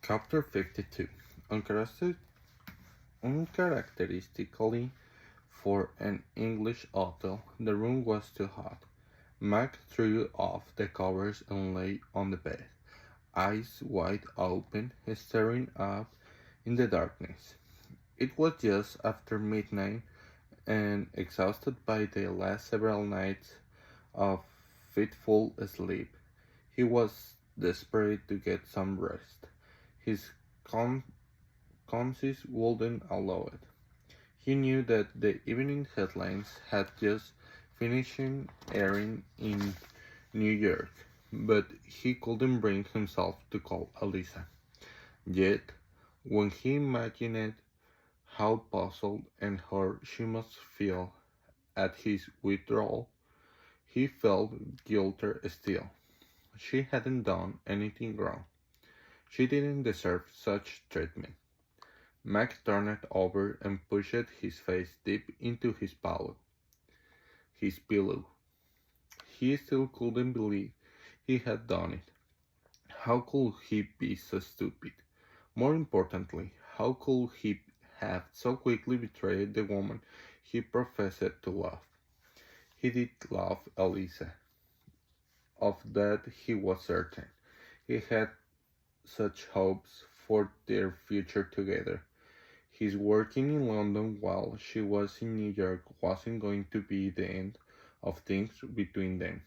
Chapter 52. Uncharacteristically for an English hotel, the room was too hot. Mac threw off the covers and lay on the bed, eyes wide open, staring up in the darkness. It was just after midnight, and exhausted by the last several nights of fitful sleep, he was desperate to get some rest. His con- conscience wouldn't allow it. He knew that the evening headlines had just finished airing in New York, but he couldn't bring himself to call Elisa. Yet, when he imagined how puzzled and hurt she must feel at his withdrawal, he felt guiltier still. She hadn't done anything wrong. She didn't deserve such treatment. Mac turned over and pushed his face deep into his pillow. He still couldn't believe he had done it. How could he be so stupid? More importantly, how could he have so quickly betrayed the woman he professed to love? He did love Elisa. Of that he was certain. He had such hopes for their future together. His working in London while she was in New York wasn't going to be the end of things between them.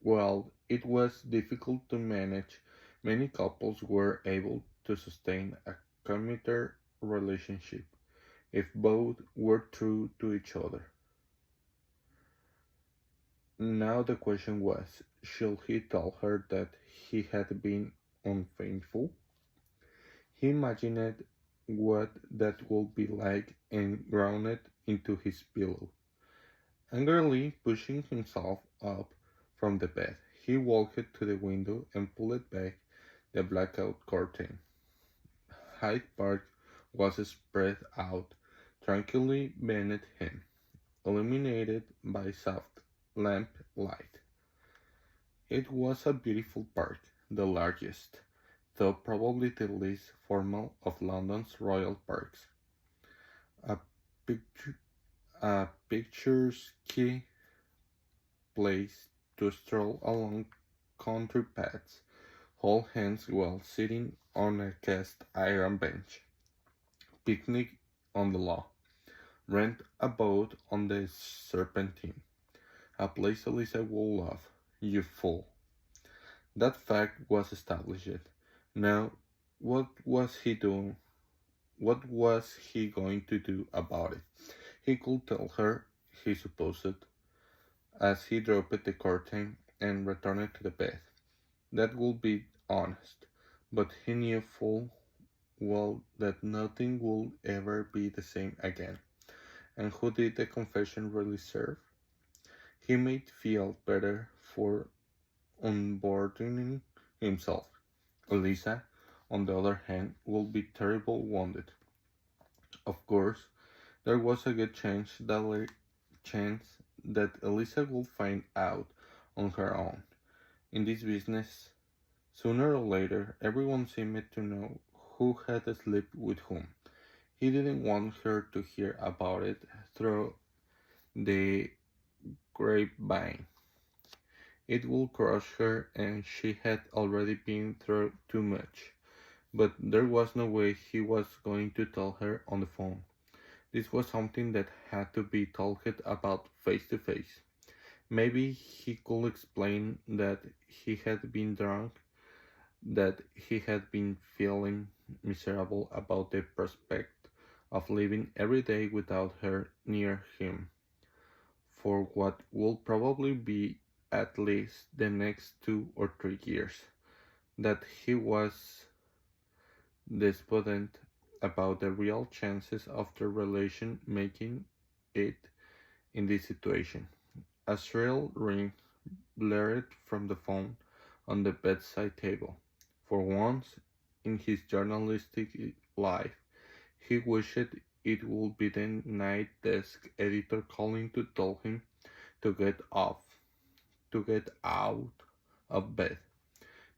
While it was difficult to manage, many couples were able to sustain a committed relationship if both were true to each other. Now the question was, should he tell her that he had been unfaithful? He imagined what that would be like and grounded into his pillow. Angrily pushing himself up from the bed, he walked to the window and pulled back the blackout curtain. Hyde Park was spread out tranquilly beneath him, illuminated by soft lamp light. It was a beautiful park, the largest, though probably the least formal of London's royal parks. A, pictu- a picturesque place to stroll along country paths, hold hands while sitting on a cast iron bench, picnic on the lawn, rent a boat on the Serpentine, a place Elisa would love, you fool. That fact was established. Now, what was he doing? What was he going to do about it? He could tell her, he supposed, as he dropped the curtain and returned to the bed. That would be honest, but he knew full well that nothing would ever be the same again. And who did the confession really serve? He might feel better for unburdening himself. Elisa, on the other hand, would be terribly wounded. Of course, there was a good chance that Elisa would find out on her own. In this business, sooner or later, everyone seemed to know who had slept with whom. He didn't want her to hear about it through the grapevine. It would crush her, and she had already been through too much. But there was no way he was going to tell her on the phone. This was something that had to be talked about face to face. Maybe he could explain that he had been drunk, that he had been feeling miserable about the prospect of living every day without her near him, for what would probably be at least the next 2 or 3 years, that he was despondent about the real chances of their relation making it in this situation. A shrill ring blared from the phone on the bedside table. For once in his journalistic life, he wished it would be the night desk editor calling to tell him to get out of bed,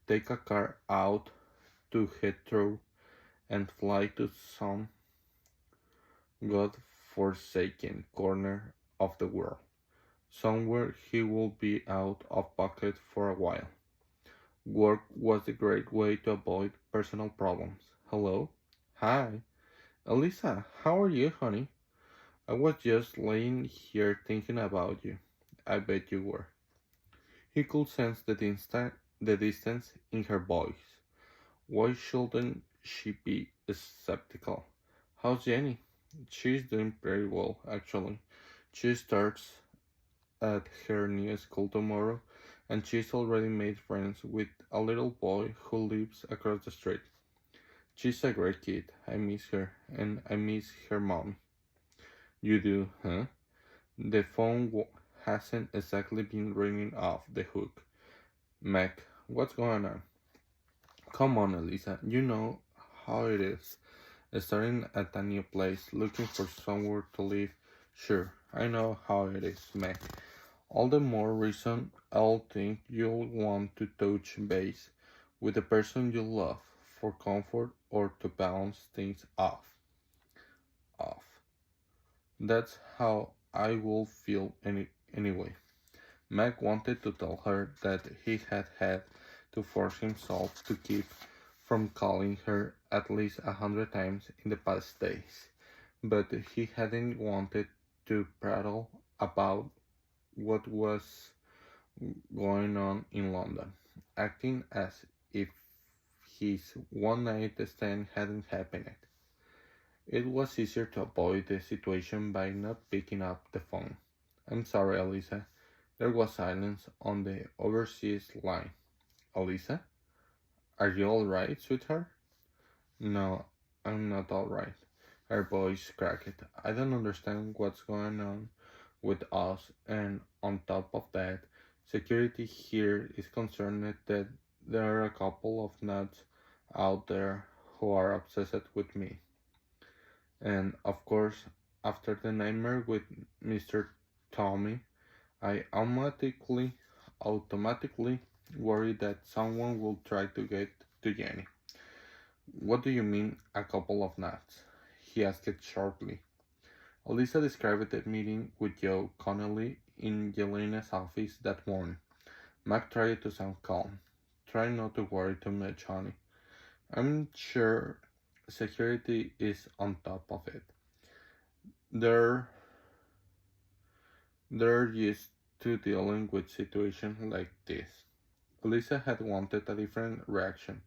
take a car out to Heathrow, and fly to some god-forsaken corner of the world, somewhere he would be out of pocket for a while. Work was a great way to avoid personal problems. Hello? Hi. Elisa, how are you, honey? I was just laying here thinking about you. I bet you were. He could sense the distance in her voice. Why shouldn't she be skeptical? How's Jenny? She's doing pretty well, actually. She starts at her new school tomorrow, and she's already made friends with a little boy who lives across the street. She's a great kid. I miss her, and I miss her mom. You do, huh? The hasn't exactly been ringing off the hook. Mac, what's going on? Come on, Elisa. You know how it is. Starting at a new place, looking for somewhere to live. Sure, I know how it is, Mac. All the more reason I'll think you'll want to touch base with the person you love for comfort or to bounce things off. That's how I will feel anyway. Mac wanted to tell her that he had to force himself to keep from calling her at least 100 times in the past days, but he hadn't wanted to prattle about what was going on in London, acting as if his one night stand hadn't happened. It was easier to avoid the situation by not picking up the phone. I'm sorry, Elisa. There was silence on the overseas line. Elisa? Are you alright, sweetheart? No, I'm not alright. Her voice cracked. I don't understand what's going on with us, and on top of that, security here is concerned that there are a couple of nuts out there who are obsessed with me. And of course, after the nightmare with Mr. Tommy, I automatically worry that someone will try to get to Jenny. What do you mean, a couple of nuts? He asked sharply. Elisa described the meeting with Joe Connolly in Yelena's office that morning. Mac tried to sound calm. Try not to worry too much, honey. I'm sure security is on top of it. They're used to dealing with situations like this. Elisa had wanted a different reaction.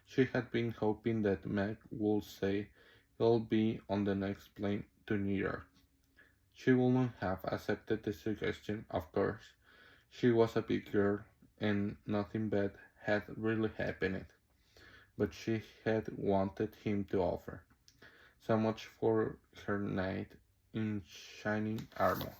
She had been hoping that Meg would say he'll be on the next plane to New York. She wouldn't have accepted the suggestion, of course. She was a big girl and nothing bad had really happened. But she had wanted him to offer. So much for her knight in shining armor.